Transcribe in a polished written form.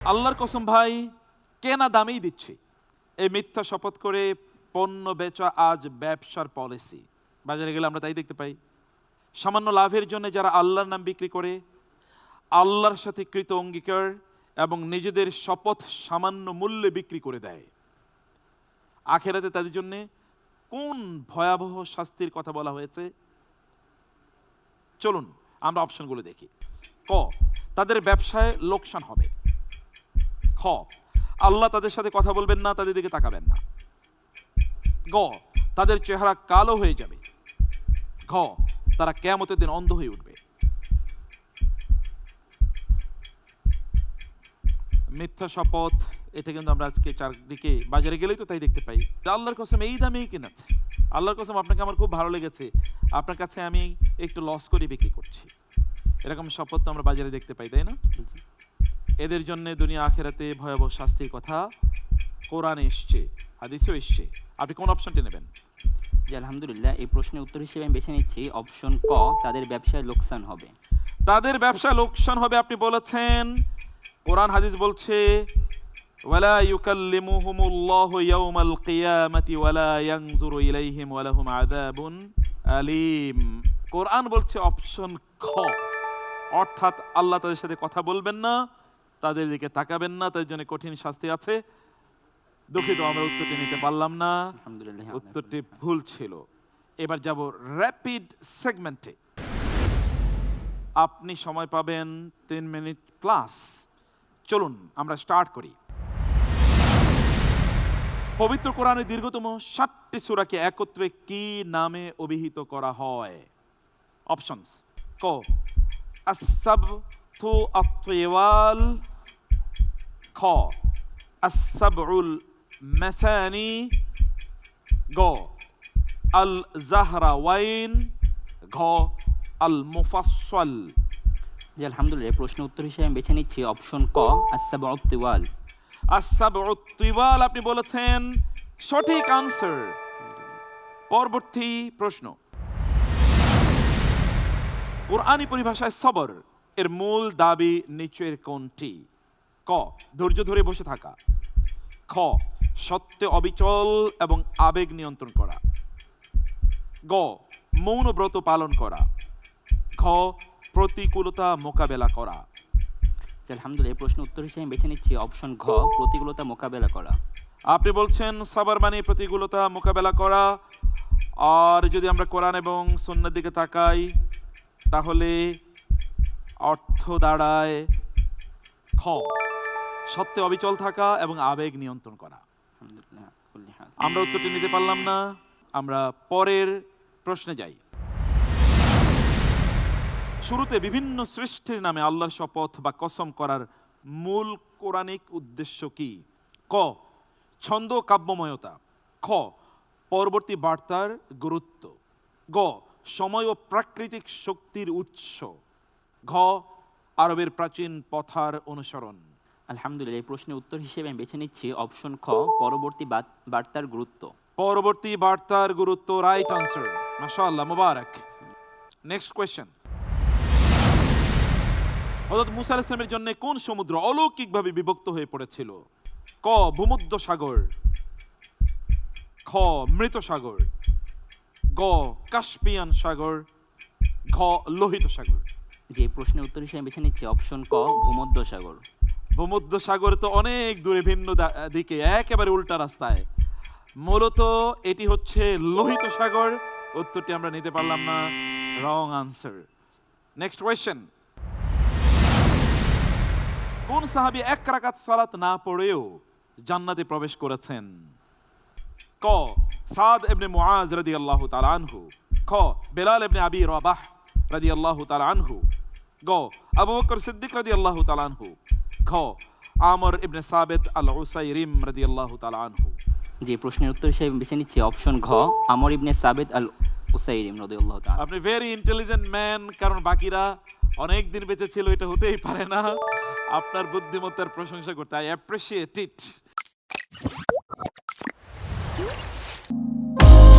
আল্লাহর কসম ভাই, কেনা দামেই দিচ্ছি। এই মিথ্যা শপথ করে পণ্য বেচা আজ ব্যবসার পলিসি। বাজারে গেলে আমরা তাই দেখতে পাই। সামান্য লাভের জন্য যারা আল্লাহর নাম বিক্রি করে, আল্লাহর সাথে কৃত অঙ্গীকার এবং নিজেদের শপথ সামান্য মূল্যে বিক্রি করে দেয়, আখেরাতে তাদের জন্য কোন ভয়াবহ শাস্তির কথা বলা হয়েছে। চলুন আমরা অপশনগুলো দেখি। ক, তাদের ব্যবসায় লোকসান হবে। খ, আল্লাহ তাদের সাথে কথা বলবেন না, তাদের দিকে তাকাবেন না। গ, তাদের চেহারা কালো হয়ে যাবে। ঘ, তারা কিয়ামতের দিন অন্ধ হয়ে উঠবে। মিথ্যা শপথ, এটা কিন্তু আমরা আজকে চারদিকে বাজারে গেলেই তো তাই দেখতে পাই। আল্লাহর কসম এই দামেই কিনেছে, আল্লাহর কসম আপনাকে আমার খুব ভালো লেগেছে, আপনার কাছে আমি একটু লস করে বিক্রি করছি। এরকম শপথ তো আমরা বাজারে দেখতে পাই, তাই না? এদের জন্য দুনিয়া আখেরাতে ভয়াবহ শাস্তির কথা কোরআনে এসছে, হাদিসেও এসছে। আপনি কোন অপশনটি নেবেন? জি আলহামদুলিল্লাহ, এই প্রশ্নের উত্তর হিসেবে আমি বেছে নিচ্ছি অপশন ক, তাদের ব্যবসায় লোকসান হবে। তাদের ব্যবসা লোকসান হবে আপনি বলেছেন। কোরআন হাদিস বলছে ওয়ালা ইউকাল্লিমুহুমুল্লাহু ইয়াওমাল কিয়ামাতি ওয়ালা ইয়ানজুরু ইলাইহিম ওয়া লাহুম আযাবুন আলীম। কোরআন বলছে অপশন খ, অর্থাৎ আল্লাহ তাদের সাথে কথা বলবেন না, তাদের দিকে তাকাবেন না, তাদের জন্য কঠিন শাস্তি আছে। দুঃখিত, আমরা উত্তরটি নিতে পারলাম না, আলহামদুলিল্লাহ, উত্তরটি ভুল ছিল। এবার যাব র্যাপিড সেগমেন্টে। আপনি সময় পাবেন 3 মিনিট প্লাস। চলুন আমরা স্টার্ট করি। পবিত্র কোরআনের দীর্ঘতম 7টি সূরাকে একত্রে কি নামে অভিহিত করা হয়? অপশনস: ক, আস-সাবতু আত-তিওয়াল। খ, আস-সাবউল মাসানি। গ, আল জাহরাওয়াইন। ঘ, আল মুফাসসাল। জি আলহামদুলিল্লাহ, এই প্রশ্নের উত্তর হিসেবে আমি বেছে নিচ্ছি অপশন ক, আস-সাবউত তিওয়াল। আস-সাবউত তিওয়াল আপনি বলেছেন, সঠিক আনসার। পরবর্তী প্রশ্ন। কোরআনী পরিভাষায় সবর এর মূল দাবি নিচের কোনটি? ক, ধৈর্য ধরে বসে থাকা। খ, সত্যে অবিচল এবং আবেগ নিয়ন্ত্রণ করা। গ, মৌন ব্রত পালন করা। ঘ, প্রতিকূলতা মোকাবেলা করা। জি আলহামদুলিল্লাহ, এই প্রশ্নের উত্তর হিসেবে আমি বেছে নিচ্ছি অপশন ঘ, প্রতিকূলতা মোকাবেলা করা। আপনি বলছেন সবর মানে প্রতিকূলতা মোকাবেলা করা। আর যদি আমরা কোরআন এবং সুন্নাহর দিকে তাকাই, তাহলে অর্থ দাঁড়ায় খ, সত্যে অবিচল থাকা এবং আবেগ নিয়ন্ত্রণ করা। আলহামদুলিল্লাহ, কুল্লি হাল। আমরা উত্তরটি নিতে পারলাম না, আমরা পরের প্রশ্নে যাই। শুরুতে বিভিন্ন সৃষ্টির নামে আল্লাহর শপথ বা কসম করার মূল কোরআনিক উদ্দেশ্য কি? ক, ছন্দ কাব্যময়তা। খ, পরবর্তী বার্তার গুরুত্ব। গ, সময় ও প্রাকৃতিক শক্তির উৎস। ঘ, আরবের প্রাচীন প্রথার অনুসরণ। আলহামদুলিল্লাহ, এই প্রশ্নের উত্তর হিসেবে আমি বেছে নিচ্ছি অপশন খ, পরবর্তী বার্তার গুরুত্ব। পরবর্তী বার্তার গুরুত্ব, রাইট আনসার। মাশাআল্লাহ, মুবারক। Next question. হযরত মূসা আলাইহিস সালামের জন্য কোন সমুদ্র অলৌকিকভাবে বিভক্ত হয়ে পড়েছিল? ক, ভূমধ্য সাগর। খ, মৃত সাগর। গ, কাস্পিয়ান সাগর। ঘ, লোহিত সাগর। যে প্রশ্নের উত্তর হিসেবে বেছে নিচ্ছি অপশন ক, ভূমধ্য সাগর। ভূমধ্য সাগর তো অনেক দূরে, ভিন্ন দিকে, একেবারে উল্টা রাস্তায়। মূলত এটি হচ্ছে লোহিত সাগর। উত্তরটি আমরা নিতে পারলাম না, রং আনসার। Next question. কোন সাহাবী এক রাকাত সালাত না পড়েও জান্নাতে প্রবেশ করেছেন? ক, সাদ ইবনে মুআজ রাদিয়াল্লাহু তাআলা আনহু। খ, বেলাল ইবনে আবি রাবাহ রাদিয়াল্লাহু তাআলা আনহু। গ, আবু বকর সিদ্দিক রাদিয়াল্লাহু তাআলা আনহু। ঘ, আমর ইবনে সাবিত আল উসাইরিম রাদিয়াল্লাহু তাআলা আনহু। যে প্রশ্নের উত্তর হিসেবে বেছে নিচ্ছি অপশন ঘ, আমর ইবনে সাবিত আল উসাইরিম রাদিয়াল্লাহু তাআলা। আপনি ভেরি ইন্টেলিজেন্ট ম্যান, কারণ বাকিরা অনেক দিন বেঁচে ছিল, এটা হতেই পারে না। আপনার বুদ্ধিমত্তার প্রশংসা করতে, আই অ্যাপ্রিশিয়েট ইট।